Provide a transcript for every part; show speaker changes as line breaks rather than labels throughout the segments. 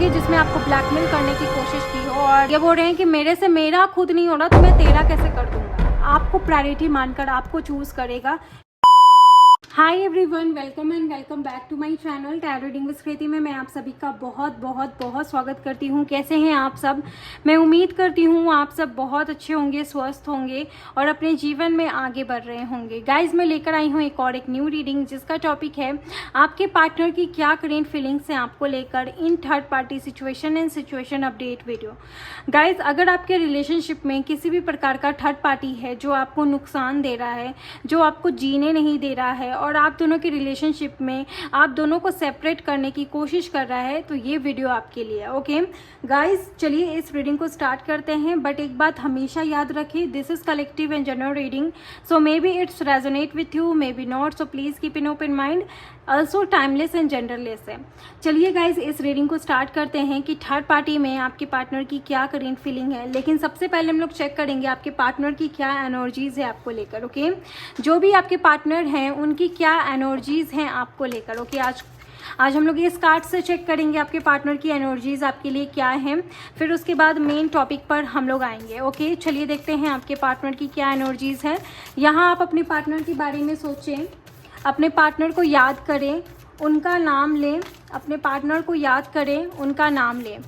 होंगी जिसमें आपको ब्लैकमेल करने की कोशिश की हो और ये बोल रहे हैं कि मेरे से मेरा खुद नहीं हो रहा तो मैं तेरा कैसे कर दूंगा। आपको प्रायोरिटी मानकर आपको चूज़ करेगा। Hi everyone, welcome and welcome back to my channel tarot reading with Kriti में मैं आप सभी का बहुत बहुत बहुत स्वागत करती हूँ। कैसे हैं आप सब? मैं उम्मीद करती हूँ आप सब बहुत अच्छे होंगे, स्वस्थ होंगे और अपने जीवन में आगे बढ़ रहे होंगे। गाइज, मैं लेकर आई हूँ एक न्यू रीडिंग जिसका टॉपिक है आपके पार्टनर की क्या करेंट फीलिंग्स हैं आपको लेकर in third party situation and situation update video. Guys, अगर आपके रिलेशनशिप में किसी भी प्रकार का थर्ड पार्टी है जो आपको नुकसान दे रहा है, जो आपको जीने नहीं दे रहा है और आप दोनों की रिलेशनशिप में आप दोनों को सेपरेट करने की कोशिश कर रहा है, तो ये वीडियो आपके लिए। ओके गाइस, चलिए इस रीडिंग को स्टार्ट करते हैं। बट एक बात हमेशा याद रखें, this is collective and general reading, so maybe it's resonate with you, maybe not, so please keep in open mind. Also timeless and genderless है। चलिए गाइज, इस रीडिंग को स्टार्ट करते हैं कि थर्ड पार्टी में आपके partner की क्या करेंट फीलिंग है। लेकिन सबसे पहले हम लोग चेक करेंगे आपके पार्टनर की क्या एनर्जीज है आपको लेकर। ओके, जो भी आपके पार्टनर हैं उनकी क्या एनर्जीज हैं आपको लेकर। ओके, आज हम लोग इस कार्ड से चेक करेंगे आपके पार्टनर की एनर्जीज आपके लिए क्या हैं, फिर उसके बाद मेन टॉपिक पर हम लोग आएंगे। ओके, चलिए देखते हैं आपके पार्टनर की क्या एनर्जीज है। यहाँ आप अपने पार्टनर के बारे में सोचें, अपने पार्टनर को याद करें, उनका नाम लें, अपने पार्टनर को याद करें, उनका नाम लें।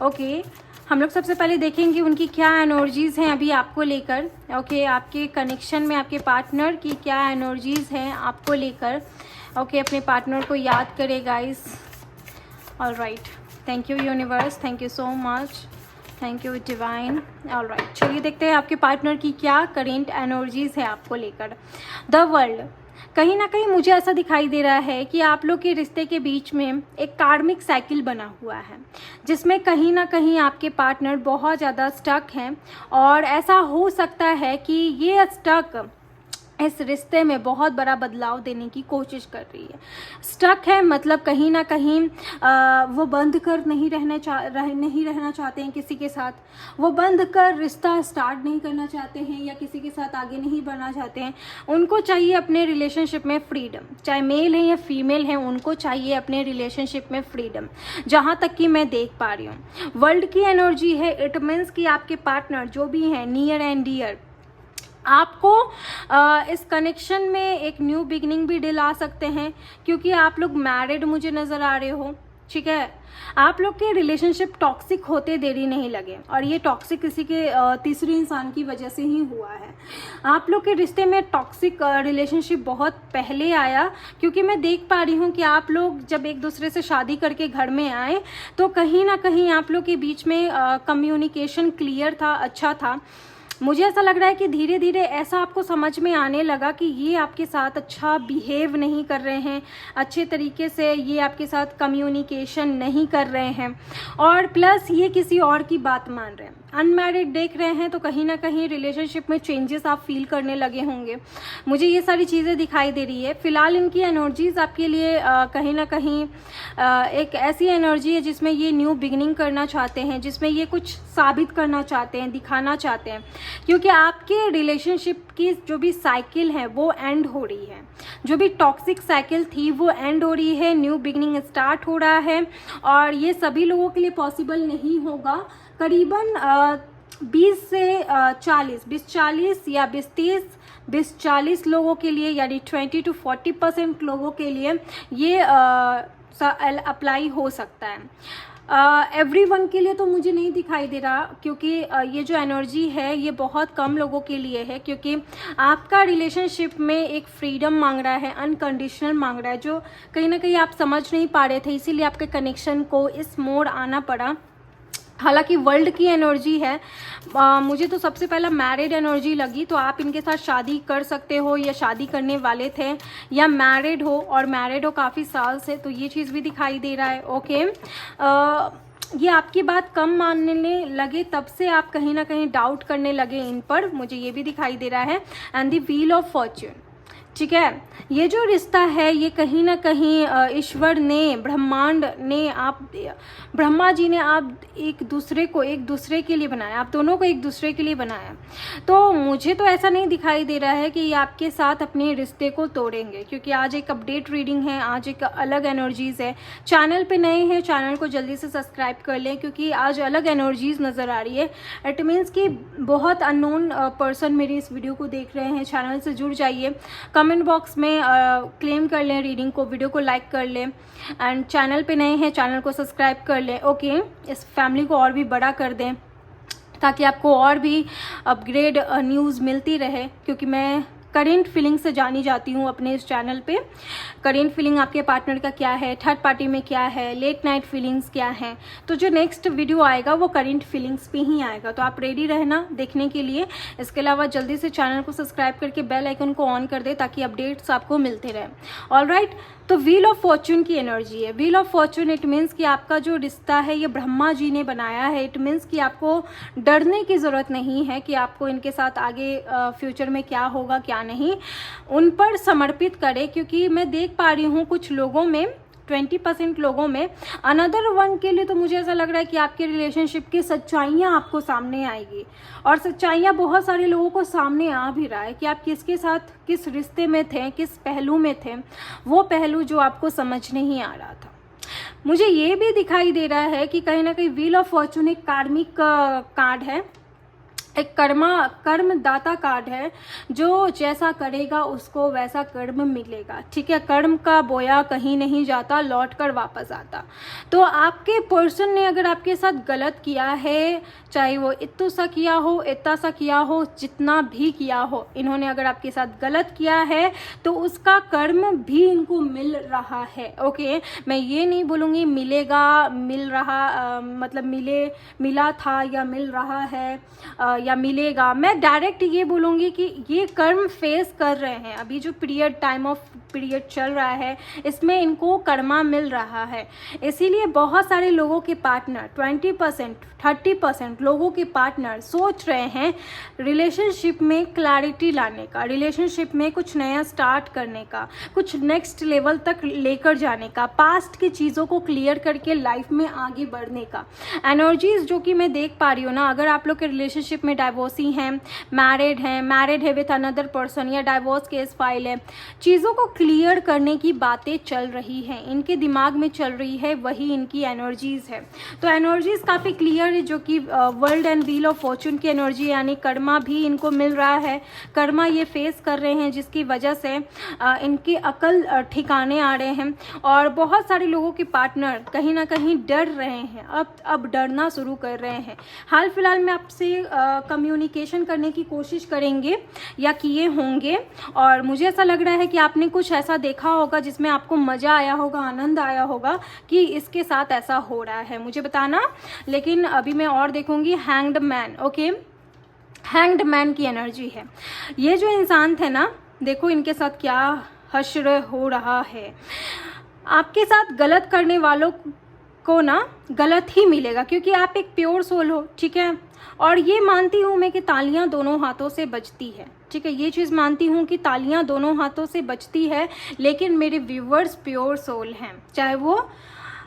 ओके, हम लोग सबसे पहले देखेंगे उनकी क्या एनर्जीज़ हैं अभी आपको लेकर। ओके, आपके कनेक्शन में आपके पार्टनर की क्या एनर्जीज़ हैं आपको लेकर। ओके, अपने पार्टनर को याद करें guys. Alright, thank you universe, thank you so much, thank you divine. Alright, चलिए देखते हैं आपके पार्टनर की क्या करेंट एनर्जीज़ है आपको लेकर। द वर्ल्ड, कहीं ना कहीं मुझे ऐसा दिखाई दे रहा है कि आप लोग के रिश्ते के बीच में एक कार्मिक साइकिल बना हुआ है जिसमें कहीं ना कहीं आपके पार्टनर बहुत ज़्यादा स्टक हैं और ऐसा हो सकता है कि ये स्टक इस रिश्ते में बहुत बड़ा बदलाव देने की कोशिश कर रही है। स्टक है मतलब कहीं ना कहीं वो बंद कर नहीं रहना चाहते हैं किसी के साथ, वो बंद कर रिश्ता स्टार्ट नहीं करना चाहते हैं या किसी के साथ आगे नहीं बढ़ना चाहते हैं। उनको चाहिए अपने रिलेशनशिप में फ्रीडम, चाहे मेल है या फीमेल है, उनको चाहिए अपने रिलेशनशिप में फ्रीडम, जहाँ तक कि मैं देख पा रही हूँ। वर्ल्ड की एनर्जी है, इट मीन्स कि आपके पार्टनर जो भी हैं नियर एंड डियर आपको इस कनेक्शन में एक न्यू बिगनिंग भी दिला सकते हैं क्योंकि आप लोग मैरिड मुझे नज़र आ रहे हो। ठीक है, आप लोग के रिलेशनशिप टॉक्सिक होते देरी नहीं लगे और ये टॉक्सिक किसी के तीसरे इंसान की वजह से ही हुआ है। आप लोग के रिश्ते में टॉक्सिक रिलेशनशिप बहुत पहले आया क्योंकि मैं देख पा रही हूँ कि आप लोग जब एक दूसरे से शादी करके घर में आए तो कहीं ना कहीं आप लोग के बीच में कम्युनिकेशन क्लियर था, अच्छा था। मुझे ऐसा लग रहा है कि धीरे धीरे ऐसा आपको समझ में आने लगा कि ये आपके साथ अच्छा बिहेव नहीं कर रहे हैं, अच्छे तरीके से ये आपके साथ कम्युनिकेशन नहीं कर रहे हैं और प्लस ये किसी और की बात मान रहे हैं। अनमैरिड देख रहे हैं तो कहीं ना कहीं रिलेशनशिप में चेंजेस आप फील करने लगे होंगे। मुझे ये सारी चीज़ें दिखाई दे रही है। फिलहाल इनकी एनर्जीज आपके लिए कहीं ना कहीं एक ऐसी एनर्जी है जिसमें ये न्यू बिगिनिंग करना चाहते हैं, जिसमें ये कुछ साबित करना चाहते हैं, दिखाना चाहते हैं क्योंकि आपके रिलेशनशिप की जो भी साइकिल है वो एंड हो रही है। जो भी टॉक्सिक साइकिल थी वो एंड हो रही है, न्यू बिगिनिंग स्टार्ट हो रहा है और ये सभी लोगों के लिए पॉसिबल नहीं होगा। करीबन 20 से 40, 20-40 या 20-30, 20-40 लोगों के लिए यानी 20 to 40% लोगों के लिए ये अप्लाई हो सकता है। एवरीवन के लिए तो मुझे नहीं दिखाई दे रहा क्योंकि ये जो एनर्जी है ये बहुत कम लोगों के लिए है क्योंकि आपका रिलेशनशिप में एक फ्रीडम मांग रहा है, अनकंडीशनल मांग रहा है, जो कहीं ना कहीं आप समझ नहीं पा रहे थे, इसीलिए आपके कनेक्शन को इस मोड़ आना पड़ा। हालांकि वर्ल्ड की एनर्जी है, मुझे तो सबसे पहला मैरिड एनर्जी लगी, तो आप इनके साथ शादी कर सकते हो या शादी करने वाले थे या मैरिड हो और मैरिड हो काफ़ी साल से, तो ये चीज़ भी दिखाई दे रहा है। ओके, ये आपकी बात कम मानने लगे तब से आप कहीं ना कहीं डाउट करने लगे इन पर, मुझे ये भी दिखाई दे रहा है। And the wheel of Fortune, ठीक है। ये जो रिश्ता है ये कहीं ना कहीं ईश्वर ने, ब्रह्मांड ने, आप ब्रह्मा जी ने आप एक दूसरे के लिए बनाया, आप दोनों को एक दूसरे के लिए बनाया। तो मुझे तो ऐसा नहीं दिखाई दे रहा है कि ये आपके साथ अपने रिश्ते को तोड़ेंगे, क्योंकि आज एक अपडेट रीडिंग है, आज एक अलग एनर्जीज़ है। चैनल पे नए हैं, चैनल को जल्दी से सब्सक्राइब कर लें, क्योंकि आज अलग एनर्जीज़ नज़र आ रही है। इट मीन्स कि बहुत अननोन पर्सन मेरी इस वीडियो को देख रहे हैं। चैनल से जुड़ जाइए, कमेंट बॉक्स में क्लेम कर लें रीडिंग को, वीडियो को लाइक कर लें, एंड चैनल पे नए हैं चैनल को सब्सक्राइब कर लें। ओके, इस फैमिली को और भी बड़ा कर दें ताकि आपको और भी अपग्रेड न्यूज़ मिलती रहे, क्योंकि मैं करेंट फीलिंग से जानी जाती हूँ अपने इस चैनल पे। करेंट फीलिंग आपके पार्टनर का क्या है, थर्ड पार्टी में क्या है, लेट नाइट फीलिंग्स क्या हैं। तो जो नेक्स्ट वीडियो आएगा वो करेंट फीलिंग्स पे ही आएगा, तो आप रेडी रहना देखने के लिए। इसके अलावा जल्दी से चैनल को सब्सक्राइब करके बेल आइकन को ऑन कर दे ताकि अपडेट्स आपको मिलते रहे। ऑलराइट, तो व्हील ऑफ फॉर्चून की एनर्जी है। Wheel of Fortune it means कि आपका जो रिश्ता है ये ब्रह्मा जी ने बनाया है। इट मीन्स कि आपको डरने की ज़रूरत नहीं है कि आपको इनके साथ आगे फ्यूचर में क्या होगा क्या नहीं, उन पर समर्पित करें। क्योंकि मैं देख पा रही हूँ कुछ लोगों में, 20% लोगों में, अनदर वन के लिए तो मुझे ऐसा लग रहा है कि आपके रिलेशनशिप की सच्चाइयाँ आपको सामने आएगी, और सच्चाइयाँ बहुत सारे लोगों को सामने आ भी रहा है कि आप किसके साथ किस रिश्ते में थे, किस पहलू में थे, वो पहलू जो आपको समझ नहीं आ रहा था। मुझे ये भी दिखाई दे रहा है कि कहीं ना कहीं व्हील ऑफ फॉर्चून एक कार्मिक कार्ड है, एक कर्मदाता कार्ड है। जो जैसा करेगा उसको वैसा कर्म मिलेगा। ठीक है, कर्म का बोया कहीं नहीं जाता, लौट कर वापस आता। तो आपके पर्सन ने अगर आपके साथ गलत किया है, चाहे वो इतना सा किया हो, इतना सा किया हो, जितना भी किया हो, इन्होंने अगर आपके साथ गलत किया है तो उसका कर्म भी इनको मिल रहा है। ओके, मैं ये नहीं बोलूँगी मिलेगा, मिल रहा मतलब मिला था या मिल रहा है या मिलेगा। मैं डायरेक्ट ये बोलूँगी कि ये कर्म फेस कर रहे हैं। अभी जो टाइम ऑफ पीरियड चल रहा है इसमें इनको कर्मा मिल रहा है। इसीलिए बहुत सारे लोगों के पार्टनर, 20% 30% लोगों के पार्टनर सोच रहे हैं रिलेशनशिप में क्लैरिटी लाने का, रिलेशनशिप में कुछ नया स्टार्ट करने का, कुछ नेक्स्ट लेवल तक लेकर जाने का, पास्ट की चीज़ों को क्लियर करके लाइफ में आगे बढ़ने का। एनर्जीज जो कि मैं देख पा रही हूँ ना, अगर आप लोग के रिलेशनशिप में डाइवोर्सी हैं, मैरिड है विथ अनदर पर्सन, या डाइवोर्स केस फाइल है, चीज़ों को क्लियर करने की बातें चल रही हैं, इनके दिमाग में चल रही है, वही इनकी एनर्जीज है। तो एनर्जीज काफ़ी क्लियर है, जो कि world and wheel of Fortune की एनर्जी, यानी कर्मा भी इनको मिल रहा है। कर्मा ये फेस कर रहे हैं जिसकी वजह से इनकी अकल ठिकाने आ रहे हैं, और बहुत सारे लोगों के पार्टनर कहीं ना कहीं डर रहे हैं, अब डरना शुरू कर रहे हैं। हाल फिलहाल में आपसे कम्युनिकेशन करने की कोशिश करेंगे या किए होंगे, और मुझे ऐसा लग रहा है कि आपने कुछ ऐसा देखा होगा जिसमें आपको मज़ा आया होगा, आनंद आया होगा कि इसके साथ ऐसा हो रहा है, मुझे बताना। लेकिन अभी मैं और देखूंगी hanged man. Okay, hanged man की एनर्जी है। ये जो इंसान थे ना, देखो इनके साथ क्या हश्र हो रहा है। आपके साथ गलत करने वालों को ना गलत ही मिलेगा, क्योंकि आप एक प्योर सोल हो। ठीक है, और ये मानती हूँ मैं कि तालियां दोनों हाथों से बजती है। ठीक है, ये चीज़ मानती हूँ कि तालियां दोनों हाथों से बजती है, लेकिन मेरे व्यूवर्स प्योर सोल हैं, चाहे वो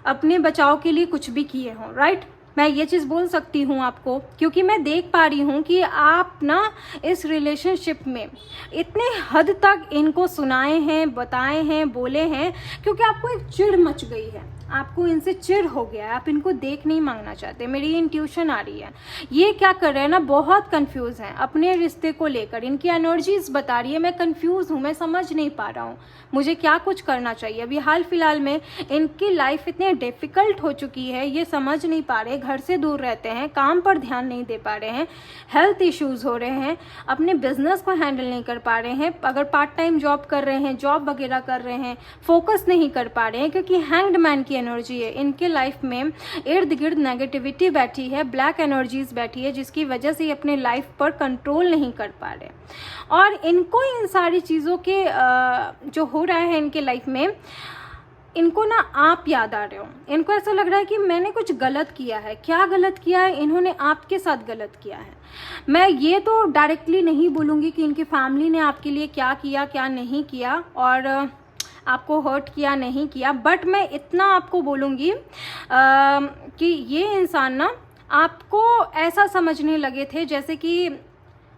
अपने बचाव के लिए कुछ भी किए हों। राइट, मैं ये चीज़ बोल सकती हूँ आपको, क्योंकि मैं देख पा रही हूँ कि आप ना इस रिलेशनशिप में इतने हद तक इनको सुनाए हैं, बताए हैं, बोले हैं, क्योंकि आपको एक चिढ़ मच गई है, आपको इनसे चिढ़ हो गया है, आप इनको देख नहीं मांगना चाहते। मेरी इंट्यूशन आ रही है, ये क्या कर रहे हैं ना, बहुत कंफ्यूज हैं अपने रिश्ते को लेकर। इनकी एनर्जीज बता रही है मैं कंफ्यूज हूँ, मैं समझ नहीं पा रहा हूँ मुझे क्या कुछ करना चाहिए। अभी हाल फिलहाल में इनकी लाइफ इतनी डिफ़िकल्ट हो चुकी है, ये समझ नहीं पा रहे, घर से दूर रहते हैं, काम पर ध्यान नहीं दे पा रहे हैं, हेल्थ इश्यूज़ हो रहे हैं, अपने बिजनेस को हैंडल नहीं कर पा रहे हैं, अगर पार्ट टाइम जॉब कर रहे हैं, जॉब वगैरह कर रहे हैं, फोकस नहीं कर पा रहे हैं, क्योंकि हैंग्ड मैन की एनर्जी है इनके लाइफ में। इर्द गिर्द नेगेटिविटी बैठी है, ब्लैक एनर्जीज बैठी है, जिसकी वजह से ये अपने लाइफ पर कंट्रोल नहीं कर पा रहे, और इनको इन सारी चीज़ों के जो हो रहा है इनके लाइफ में, इनको ना आप याद आ रहे हो, इनको ऐसा लग रहा है कि मैंने कुछ गलत किया है। क्या गलत किया है? इन्होंने आपके साथ गलत किया है। मैं ये तो डायरेक्टली नहीं बोलूँगी कि इनकी फैमिली ने आपके लिए क्या किया क्या नहीं किया और आपको हर्ट किया नहीं किया, बट मैं इतना आपको बोलूँगी कि ये इंसान ना आपको ऐसा समझने लगे थे जैसे कि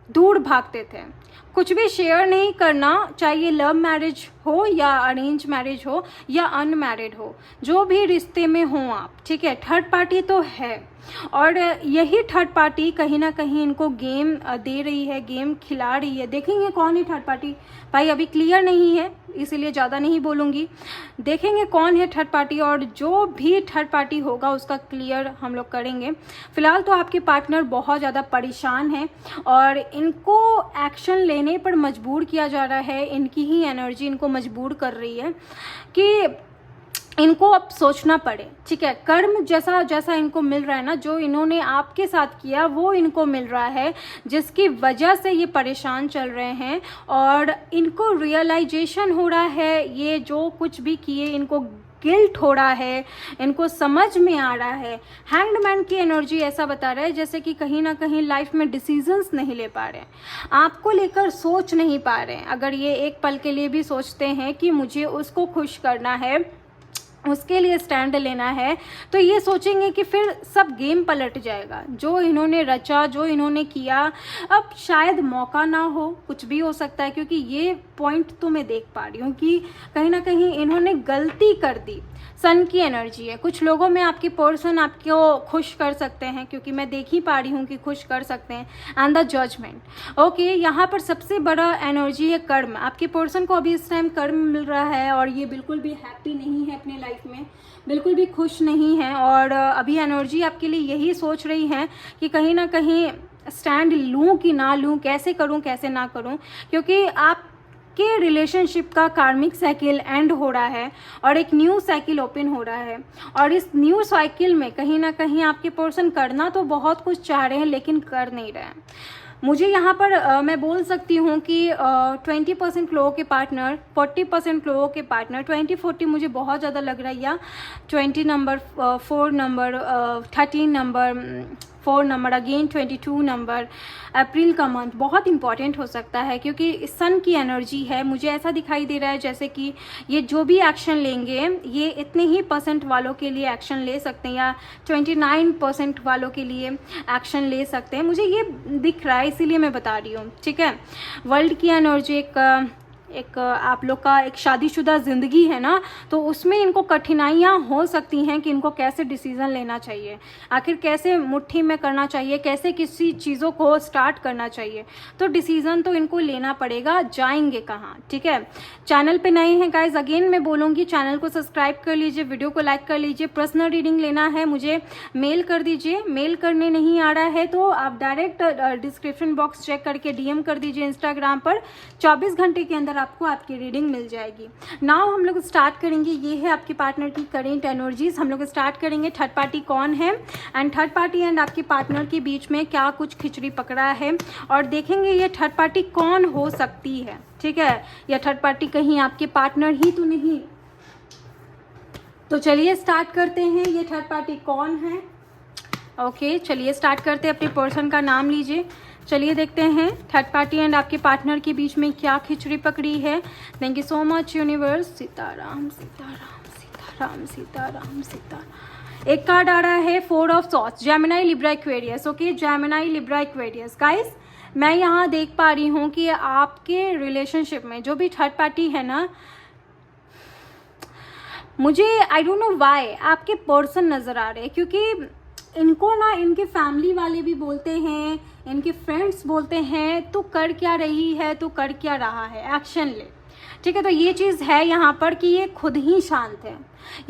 दूर भागते थे। कुछ भी शेयर नहीं करना, चाहे ये लव मैरिज हो या अरेंज मैरिज हो या अनमैरिड हो, जो भी रिश्ते में हो आप, ठीक है। थर्ड पार्टी तो है और यही थर्ड पार्टी कहीं ना कहीं इनको गेम दे रही है, गेम खिला रही है। देखेंगे कौन है थर्ड पार्टी, भाई अभी क्लियर नहीं है इसीलिए ज़्यादा नहीं बोलूँगी। देखेंगे कौन है थर्ड पार्टी और जो भी थर्ड पार्टी होगा उसका क्लियर हम लोग करेंगे। फिलहाल तो आपके पार्टनर बहुत ज़्यादा परेशान हैं और इनको एक्शन लेने पर मजबूर किया जा रहा है। इनकी ही एनर्जी इनको मजबूर कर रही है कि इनको अब सोचना पड़े, ठीक है। कर्म जैसा जैसा इनको मिल रहा है ना, जो इन्होंने आपके साथ किया वो इनको मिल रहा है, जिसकी वजह से ये परेशान चल रहे हैं और इनको रियलाइजेशन हो रहा है ये जो कुछ भी किए, इनको गिल्ट हो रहा है, इनको समझ में आ रहा है। हैंग्ड मैन की एनर्जी ऐसा बता रहा है जैसे कि कहीं ना कहीं लाइफ में डिसीजंस नहीं ले पा रहे हैं, आपको लेकर सोच नहीं पा रहे हैं। अगर ये एक पल के लिए भी सोचते हैं कि मुझे उसको खुश करना है, उसके लिए स्टैंड लेना है, तो ये सोचेंगे कि फिर सब गेम पलट जाएगा। जो इन्होंने रचा, जो इन्होंने किया, अब शायद मौका ना हो, कुछ भी हो सकता है। क्योंकि ये पॉइंट तो मैं देख पा रही हूँ कि कहीं ना कहीं इन्होंने गलती कर दी। सन की एनर्जी है, कुछ लोगों में आपके पर्सन आपको खुश कर सकते हैं, क्योंकि मैं देख ही पा रही हूँ कि खुश कर सकते हैं। And the judgment, okay. यहाँ पर सबसे बड़ा एनर्जी है कर्म। आपके पर्सन को अभी इस टाइम कर्म मिल रहा है और ये बिल्कुल भी हैप्पी नहीं है अपने लाइफ में, बिल्कुल भी खुश नहीं है। और अभी एनर्जी आपके लिए यही सोच रही है कि कहीं ना कहीं स्टैंड लूँ कि ना लूँ, कैसे करूँ कैसे ना करूँ, क्योंकि आप के रिलेशनशिप का कार्मिक साइकिल एंड हो रहा है और एक न्यू साइकिल ओपन हो रहा है। और इस न्यू साइकिल में कहीं ना कहीं आपके पर्सन करना तो बहुत कुछ चाह रहे हैं लेकिन कर नहीं रहे हैं। मुझे यहाँ पर मैं बोल सकती हूँ कि 20% लोगों के पार्टनर, 40% लोगों के पार्टनर, 20-40 मुझे बहुत ज़्यादा लग रहा है, या 20 number, 4 number, 13 number, 4 number, again 22 number. April का मंथ बहुत इंपॉर्टेंट हो सकता है क्योंकि सन की एनर्जी है। मुझे ऐसा दिखाई दे रहा है जैसे कि ये जो भी एक्शन लेंगे ये इतने ही % वालों के लिए एक्शन ले सकते हैं या 29% वालों के लिए एक्शन ले सकते हैं, मुझे ये दिख रहा है, इसीलिए मैं बता रही हूँ, ठीक है। वर्ल्ड की एनर्जी एक आप लोग का एक शादीशुदा ज़िंदगी है ना, तो उसमें इनको कठिनाइयाँ हो सकती हैं कि इनको कैसे डिसीज़न लेना चाहिए, आखिर कैसे मुट्ठी में करना चाहिए, कैसे किसी चीज़ों को स्टार्ट करना चाहिए। तो डिसीज़न तो इनको लेना पड़ेगा, जाएंगे कहाँ, ठीक है। चैनल पे नए हैं गाइज, अगेन मैं बोलूँगी चैनल को सब्सक्राइब कर लीजिए, वीडियो को लाइक कर लीजिए। पर्सनल रीडिंग लेना है मुझे मेल कर दीजिए, मेल करने नहीं आ रहा है तो आप डायरेक्ट डिस्क्रिप्शन बॉक्स चेक करके DM कर दीजिए इंस्टाग्राम पर। 24 घंटे के अंदर आपको आपकी रीडिंग मिल जाएगी। नाउ हम लोग स्टार्ट करेंगे, ये है आपके पार्टनर की करेंट एनर्जीज। हम लोग स्टार्ट करेंगे थर्ड पार्टी कौन है एंड थर्ड पार्टी एंड आपके पार्टनर के बीच में क्या कुछ खिचड़ी पकड़ा है और देखेंगे ये थर्ड पार्टी कौन हो सकती है, ठीक है। या थर्ड पार्टी कहीं आपके पार्टनर ही तो नहीं। तो चलिए स्टार्ट करते हैं, ये थर्ड पार्टी कौन है। ओके चलिए स्टार्ट करते हैं, अपने पर्सन का नाम लीजिए। चलिए देखते हैं थर्ड पार्टी एंड आपके पार्टनर के बीच में क्या खिचड़ी पकड़ी है। Thank you so much universe. Sitaram Sitaram Sitaram Sitaram Sitaram. एक कार्ड आ रहा है 4 of swords, Gemini Libra Aquarius. Okay Gemini Libra Aquarius. Guys मैं यहाँ देख पा रही हूँ कि आपके रिलेशनशिप में जो भी थर्ड पार्टी है ना, मुझे आई डोंट नो व्हाई आपके पर्सन नज़र आ रहे हैं, क्योंकि इनको ना इनके फैमिली वाले भी बोलते हैं, इनके फ्रेंड्स बोलते हैं तू कर क्या रही है, तू कर क्या रहा है, एक्शन ले, ठीक है। तो ये चीज़ है यहाँ पर कि ये खुद ही शांत है,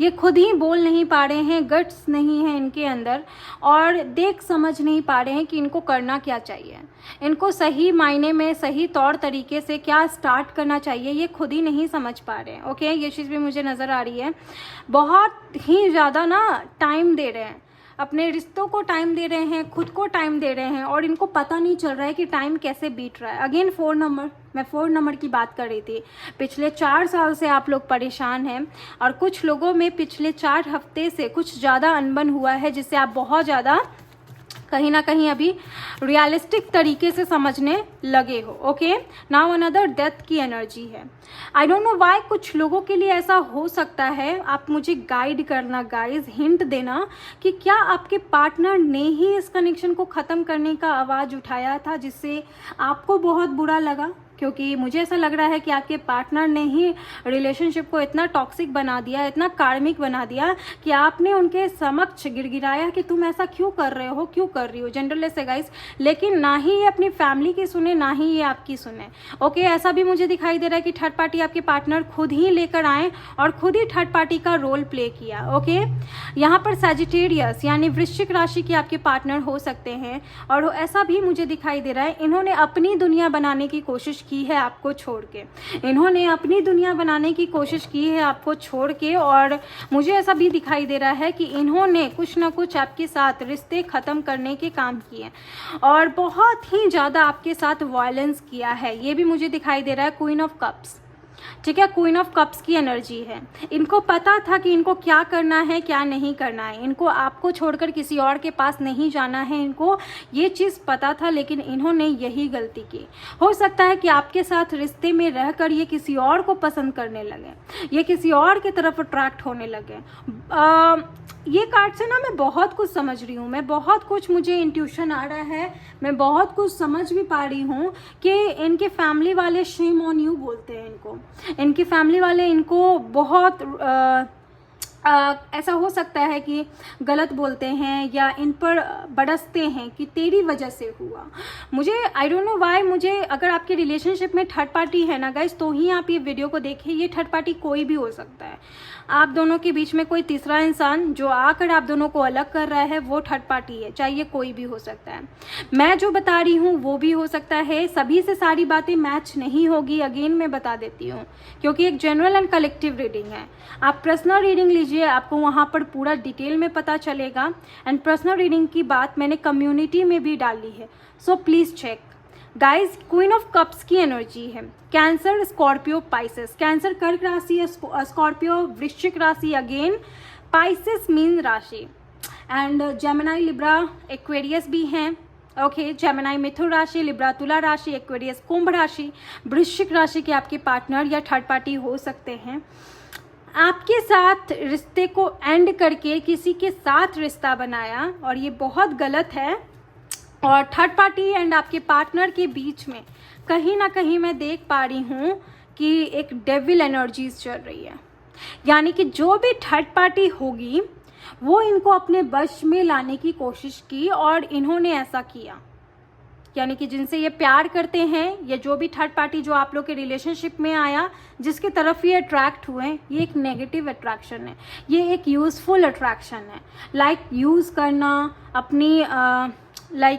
ये खुद ही बोल नहीं पा रहे हैं, गट्स नहीं है इनके अंदर और देख समझ नहीं पा रहे हैं कि इनको करना क्या चाहिए, इनको सही मायने में सही तौर तरीके से क्या स्टार्ट करना चाहिए, ये खुद ही नहीं समझ पा रहे हैं। ओके ये चीज़ भी मुझे नज़र आ रही है, बहुत ही ज़्यादा ना टाइम दे रहे हैं, अपने रिश्तों को टाइम दे रहे हैं, खुद को टाइम दे रहे हैं और इनको पता नहीं चल रहा है कि टाइम कैसे बीत रहा है। अगेन 4 नंबर, मैं 4 नंबर की बात कर रही थी। पिछले 4 साल से आप लोग परेशान हैं और कुछ लोगों में पिछले 4 हफ्ते से कुछ ज़्यादा अनबन हुआ है, जिससे आप बहुत ज़्यादा कहीं ना कहीं अभी रियलिस्टिक तरीके से समझने लगे हो। ओके, नाउ अनदर डेथ की एनर्जी है। आई डोंट नो व्हाई कुछ लोगों के लिए ऐसा हो सकता है। आप मुझे गाइड करना गाइज, हिंट देना कि क्या आपके पार्टनर ने ही इस कनेक्शन को ख़त्म करने का आवाज़ उठाया था, जिससे आपको बहुत बुरा लगा। क्योंकि मुझे ऐसा लग रहा है कि आपके पार्टनर ने ही रिलेशनशिप को इतना टॉक्सिक बना दिया, इतना कार्मिक बना दिया कि आपने उनके समक्ष गिड़गिड़ाया कि तुम ऐसा क्यों कर रहे हो, क्यों कर रही हो। जनरलेस है गाइस, लेकिन ना ही ये अपनी फैमिली की सुने, ना ही ये आपकी सुने। ओके, ऐसा भी मुझे दिखाई दे रहा है कि थर्ड पार्टी आपके पार्टनर खुद ही लेकर आए और खुद ही थर्ड पार्टी का रोल प्ले किया। ओके, यहाँ पर सजिटेरियस यानी वृश्चिक राशि के आपके पार्टनर हो सकते हैं और ऐसा भी मुझे दिखाई दे रहा है इन्होंने अपनी दुनिया बनाने की कोशिश की है आपको छोड़ के। इन्होंने अपनी दुनिया बनाने की कोशिश की है आपको छोड़ के, और मुझे ऐसा भी दिखाई दे रहा है कि इन्होंने कुछ ना कुछ आपके साथ रिश्ते ख़त्म करने के काम किए और बहुत ही ज़्यादा आपके साथ वायलेंस किया है। ये भी मुझे दिखाई दे रहा है क्वीन ऑफ कप्स। ठीक है, क्वीन ऑफ कप्स की एनर्जी है। इनको पता था कि इनको क्या करना है, क्या नहीं करना है। इनको आपको छोड़कर किसी और के पास नहीं जाना है, इनको ये चीज़ पता था, लेकिन इन्होंने यही गलती की। हो सकता है कि आपके साथ रिश्ते में रहकर ये किसी और को पसंद करने लगे, ये किसी और की तरफ अट्रैक्ट होने लगे। ये कार्ड से ना मैं बहुत कुछ समझ रही हूँ, मैं बहुत कुछ, मुझे इंट्यूशन आ रहा है, मैं बहुत कुछ समझ भी पा रही हूँ कि इनके फैमिली वाले शेम ऑन यू बोलते हैं इनको। इनकी फैमिली वाले इनको बहुत ऐसा हो सकता है कि गलत बोलते हैं या इन पर बरसते हैं कि तेरी वजह से हुआ। मुझे आई डोंट नो व्हाई, मुझे अगर आपके रिलेशनशिप में थर्ड पार्टी है ना गाइस, तो ही आप ये वीडियो को देखें। ये थर्ड पार्टी कोई भी हो सकता है, आप दोनों के बीच में कोई तीसरा इंसान जो आकर आप दोनों को अलग कर रहा है वो थर्ड पार्टी है, चाहे ये कोई भी हो सकता है। मैं जो बता रही हूँ वो भी हो सकता है, सभी से सारी बातें मैच नहीं होगी। अगेन मैं बता देती हूँ, क्योंकि एक जनरल एंड कलेक्टिव रीडिंग है। आप पर्सनल रीडिंग लीजिए, आपको वहाँ पर पूरा डिटेल में पता चलेगा। एंड पर्सनल रीडिंग की बात मैंने कम्युनिटी में भी डाली है, so please check guys. Queen of cups की एनर्जी है। Cancer, Scorpio, Pisces. कैंसर कर्क राशि, स्कॉर्पियो वृश्चिक राशि, अगेन पाइसेस मीन राशि, एंड जेमिनी, लिब्रा, एक्वेरियस भी हैं। ओके, जेमिनी मिथुन राशि, लिब्रा तुला राशि, एक्वेरियस कुंभ राशि। वृश्चिक राशि के आपके पार्टनर या थर्ड पार्टी हो सकते हैं। आपके साथ रिश्ते को एंड करके किसी के साथ रिश्ता बनाया और ये बहुत गलत है। और थर्ड पार्टी एंड आपके पार्टनर के बीच में कहीं ना कहीं मैं देख पा रही हूँ कि एक डेविल एनर्जीज चल रही है। यानी कि जो भी थर्ड पार्टी होगी वो इनको अपने वश में लाने की कोशिश की और इन्होंने ऐसा किया। यानी कि जिनसे ये प्यार करते हैं या जो भी थर्ड पार्टी जो आप लोग के रिलेशनशिप में आया, जिसकी तरफ ये अट्रैक्ट हुए, ये एक नेगेटिव अट्रैक्शन है, ये एक यूज़फुल अट्रैक्शन है। लाइक यूज़ करना अपनी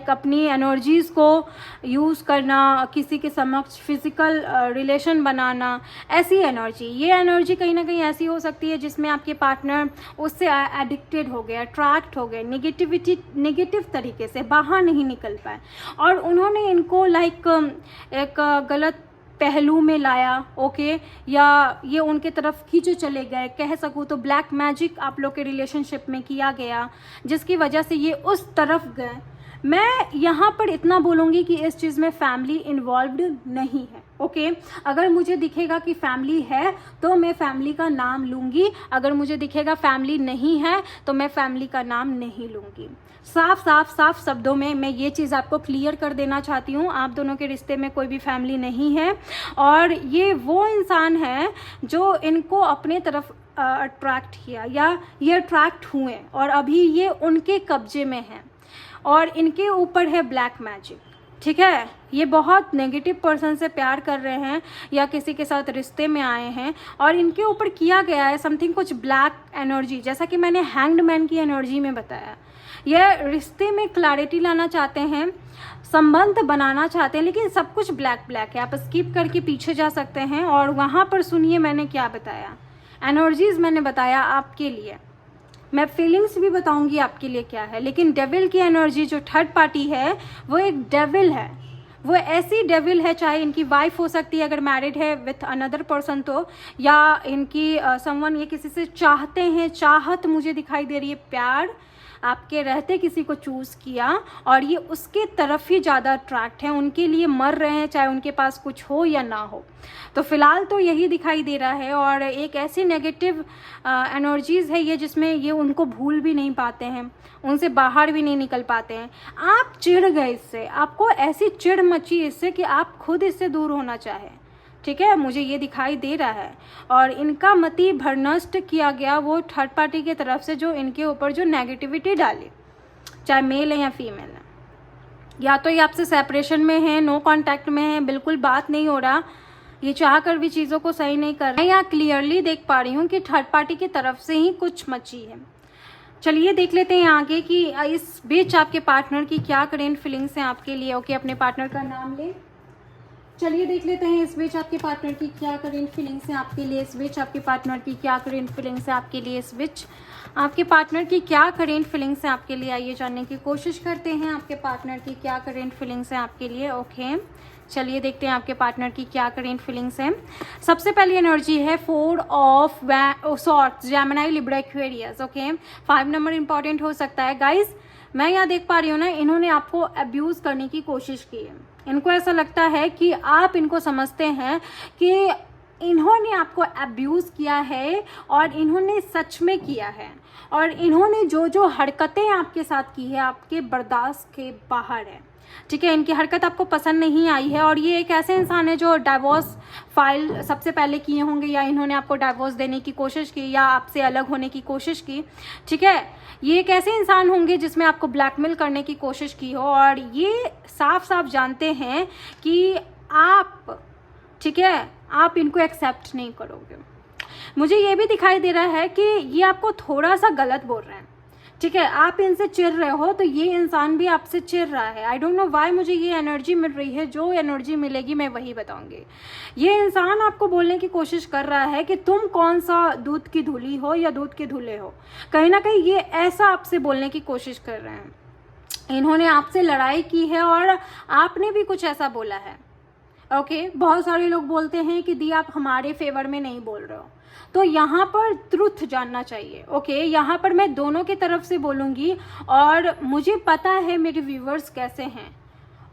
अपनी एनर्जीज़ को यूज़ करना, किसी के समक्ष फिजिकल रिलेशन बनाना, ऐसी एनर्जी। ये एनर्जी कहीं ना कहीं ऐसी हो सकती है जिसमें आपके पार्टनर उससे एडिक्टेड हो गए, अट्रैक्ट हो गए, नेगेटिव तरीके से बाहर नहीं निकल पाए और उन्होंने इनको एक गलत पहलू में लाया। ओके, या ये उनके तरफ खींचे चले गए, कह सकूँ तो ब्लैक मैजिक आप लोग के रिलेशनशिप में किया गया, जिसकी वजह से ये उस तरफ गए। मैं यहाँ पर इतना बोलूँगी कि इस चीज़ में फैमिली इन्वॉल्व्ड नहीं है। ओके, अगर मुझे दिखेगा कि फैमिली है तो मैं फैमिली का नाम लूँगी, अगर मुझे दिखेगा फैमिली नहीं है तो मैं फैमिली का नाम नहीं लूँगी। साफ शब्दों में मैं ये चीज़ आपको क्लियर कर देना चाहती हूँ। आप दोनों के रिश्ते में कोई भी फैमिली नहीं है और ये वो इंसान है जो इनको अपने तरफ अट्रैक्ट किया या ये अट्रैक्ट हुए और अभी ये उनके कब्जे में है और इनके ऊपर है ब्लैक मैजिक। ठीक है, ये बहुत नेगेटिव पर्सन से प्यार कर रहे हैं या किसी के साथ रिश्ते में आए हैं और इनके ऊपर किया गया है समथिंग, कुछ ब्लैक एनर्जी, जैसा कि मैंने हैंग्ड मैन की एनर्जी में बताया। यह रिश्ते में क्लैरिटी लाना चाहते हैं, संबंध बनाना चाहते हैं, लेकिन सब कुछ ब्लैक है। आप स्किप करके पीछे जा सकते हैं और वहाँ पर सुनिए मैंने क्या बताया, एनर्जीज मैंने बताया आपके लिए। मैं फीलिंग्स भी बताऊंगी आपके लिए क्या है, लेकिन डेविल की एनर्जी जो थर्ड पार्टी है वो एक डेविल है, वो ऐसी डेविल है, चाहे इनकी वाइफ हो सकती है अगर मैरिड है विथ अनदर पर्सन तो, या इनकी समवन ये किसी से चाहते हैं, चाहत मुझे दिखाई दे रही है, प्यार आपके रहते किसी को चूज़ किया और ये उसके तरफ ही ज़्यादा अट्रैक्ट हैं, उनके लिए मर रहे हैं चाहे उनके पास कुछ हो या ना हो। तो फिलहाल तो यही दिखाई दे रहा है। और एक ऐसी नेगेटिव एनर्जीज़ है ये जिसमें ये उनको भूल भी नहीं पाते हैं, उनसे बाहर भी नहीं निकल पाते हैं। आप चिढ़ गए इससे, आपको ऐसी चिढ़ मची इससे कि आप खुद इससे दूर होना चाहें, ठीक है, मुझे ये दिखाई दे रहा है। और इनका मति भ्रनष्ट किया गया वो थर्ड पार्टी की तरफ से, जो इनके ऊपर जो नेगेटिविटी डाली, चाहे मेल है या फीमेल है, या तो ये आपसे सेपरेशन में है, नो कांटेक्ट में है, बिल्कुल बात नहीं हो रहा, ये चाह कर भी चीज़ों को सही नहीं कर रहे। मैं यहाँ क्लियरली देख पा रही हूँ कि थर्ड पार्टी की तरफ से ही कुछ मची है। चलिए देख लेते हैं आगे कि इस बीच आपके पार्टनर की क्या करेंट फीलिंग्स हैं आपके लिए। ओके, अपने पार्टनर का नाम लें। चलिए देख लेते हैं इस बीच आपके पार्टनर की क्या करेंट फीलिंग्स हैं आपके लिए, इस बीच आपके पार्टनर की क्या करेंट फीलिंग्स हैं आपके लिए, इस बीच आपके पार्टनर की क्या करेंट फीलिंग्स हैं आपके लिए। आइए जानने की कोशिश करते हैं आपके पार्टनर की क्या करेंट फीलिंग्स हैं आपके लिए। ओके, चलिए देखते हैं आपके पार्टनर की क्या करेंट फीलिंग्स हैं। सबसे पहली एनर्जी है 4 of swords, Gemini, Libra, Aquarius. Okay, 5 number important हो सकता है। गाइज मैं यहाँ देख पा रही हूँ ना, इन्होंने आपको अब्यूज़ करने की कोशिश की है। इनको ऐसा लगता है कि आप इनको समझते हैं कि इन्होंने आपको अब्यूज़ किया है और इन्होंने सच में किया है, और इन्होंने जो जो हरकतें आपके साथ की है आपके बर्दाश्त के बाहर है, ठीक है। इनकी हरकत आपको पसंद नहीं आई है और ये एक ऐसे इंसान है जो डाइवोर्स फाइल सबसे पहले किए होंगे, या इन्होंने आपको डाइवोर्स देने की कोशिश की या आपसे अलग होने की कोशिश की, ठीक है। ये एक ऐसे इंसान होंगे जिसमें आपको ब्लैकमेल करने की कोशिश की हो, और ये साफ साफ जानते हैं कि आप, ठीक है, आप इनको एक्सेप्ट नहीं करोगे। मुझे ये भी दिखाई दे रहा है कि ये आपको थोड़ा सा गलत बोल रहे हैं, ठीक है। आप इनसे चिढ़ रहे हो तो ये इंसान भी आपसे चिढ़ रहा है। आई डोंट नो व्हाई मुझे ये एनर्जी मिल रही है, जो एनर्जी मिलेगी मैं वही बताऊंगी। ये इंसान आपको बोलने की कोशिश कर रहा है कि तुम कौन सा दूध की धुली हो या दूध के धुले हो, कहीं ना कहीं ये ऐसा आपसे बोलने की कोशिश कर रहे हैं। इन्होंने आपसे लड़ाई की है और आपने भी कुछ ऐसा बोला है। ओके, बहुत सारे लोग बोलते हैं कि दी आप हमारे फेवर में नहीं बोल रहे हो, तो यहाँ पर ट्रुथ जानना चाहिए। ओके, यहाँ पर मैं दोनों की तरफ से बोलूँगी, और मुझे पता है मेरे व्यूवर्स कैसे हैं।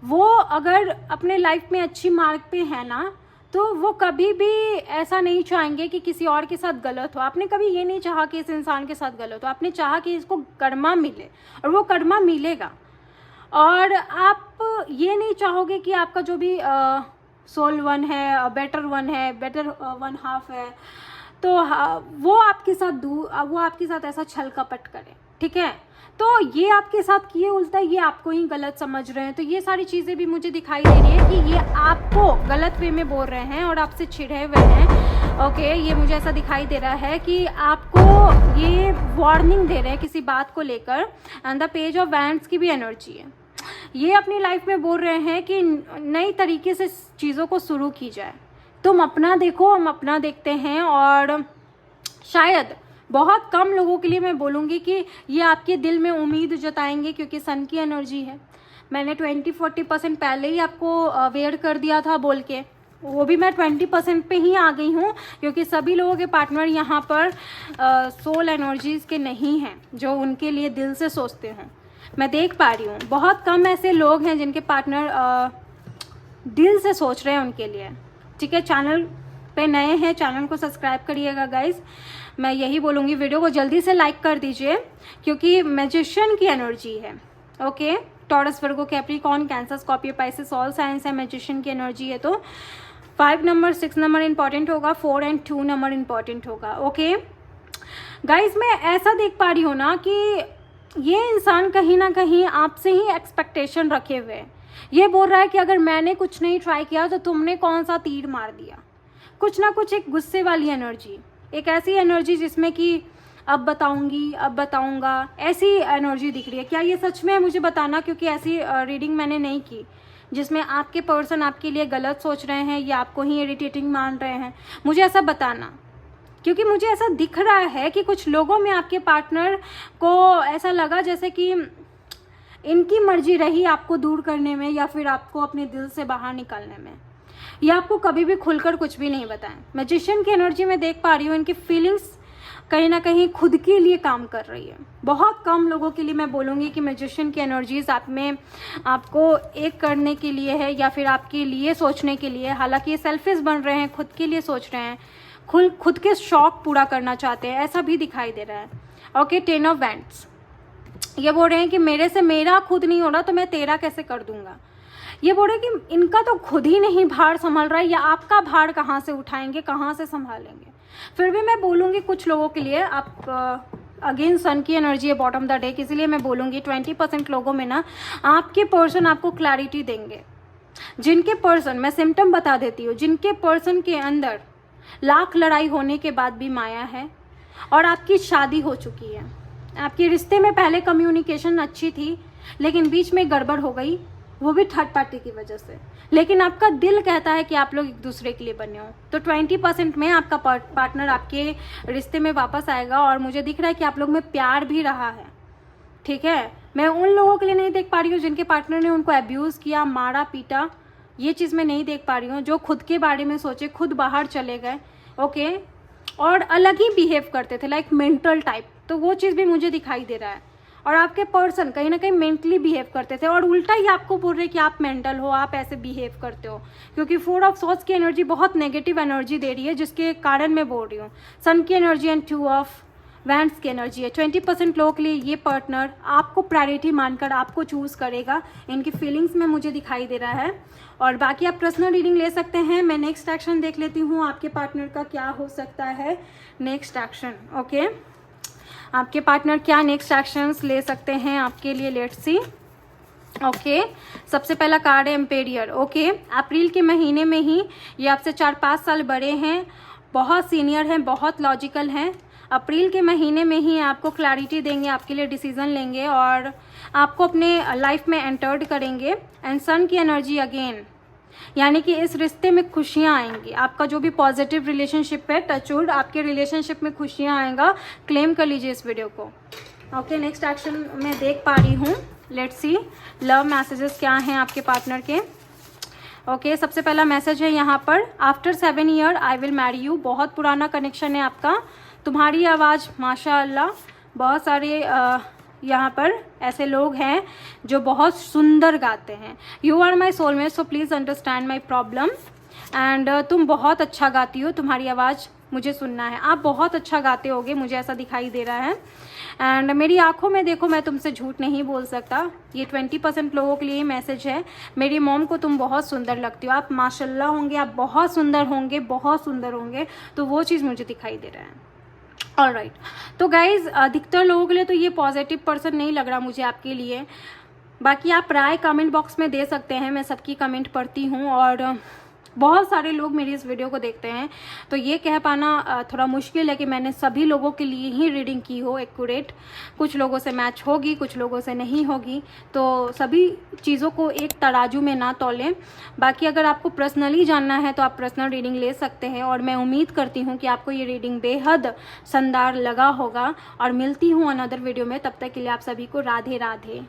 वो अगर अपने लाइफ में अच्छी मार्ग पे है ना, तो वो कभी भी ऐसा नहीं चाहेंगे कि किसी और के साथ गलत हो। आपने कभी ये नहीं चाहा कि इस इंसान के साथ गलत हो, आपने चाहा कि इसको कर्मा मिले, और वो कर्मा मिलेगा। और आप ये नहीं चाहोगे कि आपका जो भी सोल वन है, बेटर वन है, बेटर वन हाफ है, तो वो आपके साथ ऐसा छल कपट करे, ठीक है। तो ये आपके साथ किए उल्टा ये आपको ही गलत समझ रहे हैं। तो ये सारी चीज़ें भी मुझे दिखाई दे रही है कि ये आपको गलत वे में बोल रहे हैं और आपसे छिड़े हुए हैं। ओके, ये मुझे ऐसा दिखाई दे रहा है कि आपको ये वार्निंग दे रहे हैं किसी बात को लेकर। And the page of wands की भी एनर्जी है। ये अपनी लाइफ में बोल रहे हैं कि नई तरीके से चीज़ों को शुरू की जाए, तुम अपना देखो, हम अपना देखते हैं। और शायद बहुत कम लोगों के लिए मैं बोलूँगी कि ये आपके दिल में उम्मीद जताएंगे, क्योंकि सन की एनर्जी है। मैंने 20-40% पहले ही आपको वेयर कर दिया था बोल के, वो भी मैं 20% पे ही आ गई हूँ, क्योंकि सभी लोगों के पार्टनर यहाँ पर सोल एनर्जीज़ के नहीं हैं जो उनके लिए दिल से सोचते हैं। मैं देख पा रही हूँ बहुत कम ऐसे लोग हैं जिनके पार्टनर दिल से सोच रहे हैं उनके लिए, ठीक है। चैनल पे नए हैं, चैनल को सब्सक्राइब करिएगा गाइज। मैं यही बोलूँगी, वीडियो को जल्दी से लाइक कर दीजिए, क्योंकि मैजिशियन की एनर्जी है। Okay, Taurus, Virgo, Capricorn, Cancer, Scorpio, Pisces, all signs है, मैजिशियन की एनर्जी है। तो 5 नंबर, 6 नंबर इंपॉर्टेंट होगा, 4 और 2 नंबर इंपॉर्टेंट होगा। ओके गाइज, मैं ऐसा देख पा रही हूँ ना कि ये इंसान कहीं ना कहीं आपसे ही एक्सपेक्टेशन रखे हुए है। ये बोल रहा है कि अगर मैंने कुछ नहीं ट्राई किया तो तुमने कौन सा तीर मार दिया, कुछ ना कुछ एक गुस्से वाली एनर्जी, एक ऐसी एनर्जी जिसमें कि अब बताऊंगी, अब बताऊंगा, ऐसी एनर्जी दिख रही है। क्या ये सच में है मुझे बताना, क्योंकि ऐसी रीडिंग मैंने नहीं की जिसमें आपके पर्सन आपके लिए गलत सोच रहे हैं या आपको ही इरिटेटिंग मान रहे हैं। मुझे ऐसा बताना क्योंकि मुझे ऐसा दिख रहा है कि कुछ लोगों में आपके पार्टनर को ऐसा लगा जैसे कि इनकी मर्जी रही आपको दूर करने में या फिर आपको अपने दिल से बाहर निकालने में। ये आपको कभी भी खुलकर कुछ भी नहीं बताएं। मैजिशियन की एनर्जी में देख पा रही हूँ, इनकी फीलिंग्स कहीं ना कहीं खुद के लिए काम कर रही है। बहुत कम लोगों के लिए मैं बोलूँगी कि मैजिशियन की एनर्जीज आप में आपको एक करने के लिए है या फिर आपके लिए सोचने के लिए। हालांकि ये सेल्फिश बन रहे हैं, खुद के लिए सोच रहे हैं, खुद के शौक पूरा करना चाहते हैं, ऐसा भी दिखाई दे रहा है। ओके, 10 ऑफ वैंड्स, ये बोल रहे हैं कि मेरे से मेरा खुद नहीं हो रहा तो मैं तेरा कैसे कर दूंगा। ये बोल रहे हैं कि इनका तो खुद ही नहीं भार संभाल रहा है, या आपका भार कहाँ से उठाएंगे, कहाँ से संभालेंगे। फिर भी मैं बोलूँगी कुछ लोगों के लिए, आप अगेन सन की एनर्जी है बॉटम द डेक, इसीलिए मैं बोलूँगी 20% लोगों में ना आपके पर्सन आपको क्लैरिटी देंगे। जिनके पर्सन, मैं सिम्टम बता देती हूँ, जिनके पर्सन के अंदर लाख लड़ाई होने के बाद भी माया है और आपकी शादी हो चुकी है, आपके रिश्ते में पहले कम्युनिकेशन अच्छी थी लेकिन बीच में गड़बड़ हो गई, वो भी थर्ड पार्टी की वजह से, लेकिन आपका दिल कहता है कि आप लोग एक दूसरे के लिए बने हो, तो 20% में आपका पार्टनर आपके रिश्ते में वापस आएगा। और मुझे दिख रहा है कि आप लोग में प्यार भी रहा है, ठीक है। मैं उन लोगों के लिए नहीं देख पा रही हूँ जिनके पार्टनर ने उनको अब्यूज़ किया, मारा पीटा, ये चीज़ मैं नहीं देख पा रही हूँ। जो खुद के बारे में सोचे, खुद बाहर चले गए, ओके, और अलग ही बिहेव करते थे, लाइक मेंटल टाइप, तो वो चीज़ भी मुझे दिखाई दे रहा है। और आपके पर्सन कहीं ना कहीं मेंटली बिहेव करते थे और उल्टा ही आपको बोल रहे कि आप मेंटल हो, आप ऐसे बिहेव करते हो, क्योंकि 4 ऑफ सॉर्ड्स की एनर्जी बहुत नेगेटिव एनर्जी दे रही है, जिसके कारण मैं बोल रही हूँ। सन की एनर्जी एंड 2 ऑफ वैंड्स की एनर्जी है। 20% लोगों के लिए ये पार्टनर आपको प्रायोरिटी मानकर आपको चूज़ करेगा, इनकी फीलिंग्स में मुझे दिखाई दे रहा है। और बाकी आप पर्सनल रीडिंग ले सकते हैं। मैं नेक्स्ट एक्शन देख लेती हूँ, आपके पार्टनर का क्या हो सकता है नेक्स्ट एक्शन। ओके, आपके पार्टनर क्या नेक्स्ट एक्शंस ले सकते हैं आपके लिए, लेट्स सी। ओके, सबसे पहला कार्ड है एम्पेरियर। ओके, अप्रैल के महीने में ही ये आपसे 4-5 साल बड़े हैं, बहुत सीनियर हैं, बहुत लॉजिकल हैं। अप्रैल के महीने में ही आपको क्लैरिटी देंगे, आपके लिए डिसीजन लेंगे और आपको अपने लाइफ में एंटर्ड करेंगे। एंड सन की एनर्जी अगेन, यानी कि इस रिश्ते में खुशियाँ आएंगी। आपका जो भी पॉजिटिव रिलेशनशिप है, टचवुड, आपके रिलेशनशिप में खुशियाँ आएगा। क्लेम कर लीजिए इस वीडियो को। ओके, नेक्स्ट एक्शन मैं देख पा रही हूँ, लेट्स सी लव मैसेजेस क्या हैं आपके पार्टनर के। ओके, सबसे पहला मैसेज है यहाँ पर, after 7 year I will marry you. बहुत पुराना कनेक्शन है आपका। तुम्हारी आवाज़ माशाअल्लाह, बहुत सारे यहाँ पर ऐसे लोग हैं जो बहुत सुंदर गाते हैं। You are my soulmate so please understand my problem. And तुम बहुत अच्छा गाती हो, तुम्हारी आवाज़ मुझे सुनना है। आप बहुत अच्छा गाते होगे, मुझे ऐसा दिखाई दे रहा है। एंड मेरी आंखों में देखो, मैं तुमसे झूठ नहीं बोल सकता। ये 20% लोगों के लिए मैसेज है। मेरी मॉम को तुम बहुत सुंदर लगती हो, आप माशाल्लाह होंगे, आप बहुत सुंदर होंगे, बहुत सुंदर होंगे, तो वो चीज़ मुझे दिखाई दे रहा है। ऑलराइट, तो गाइज अधिकतर लोगों के लिए तो ये पॉजिटिव पर्सन नहीं लग रहा मुझे आपके लिए। बाकी आप राय कमेंट बॉक्स में दे सकते हैं, मैं सबकी कमेंट पढ़ती हूँ और बहुत सारे लोग मेरी इस वीडियो को देखते हैं, तो ये कह पाना थोड़ा मुश्किल है कि मैंने सभी लोगों के लिए ही रीडिंग की हो एक्यूरेट। कुछ लोगों से मैच होगी, कुछ लोगों से नहीं होगी, तो सभी चीज़ों को एक तराजू में ना तौलें। बाकी अगर आपको पर्सनली जानना है तो आप पर्सनल रीडिंग ले सकते हैं और मैं उम्मीद करती हूँ कि आपको ये रीडिंग बेहद शानदार लगा होगा। और मिलती हूँ अनदर वीडियो में, तब तक के लिए आप सभी को राधे राधे।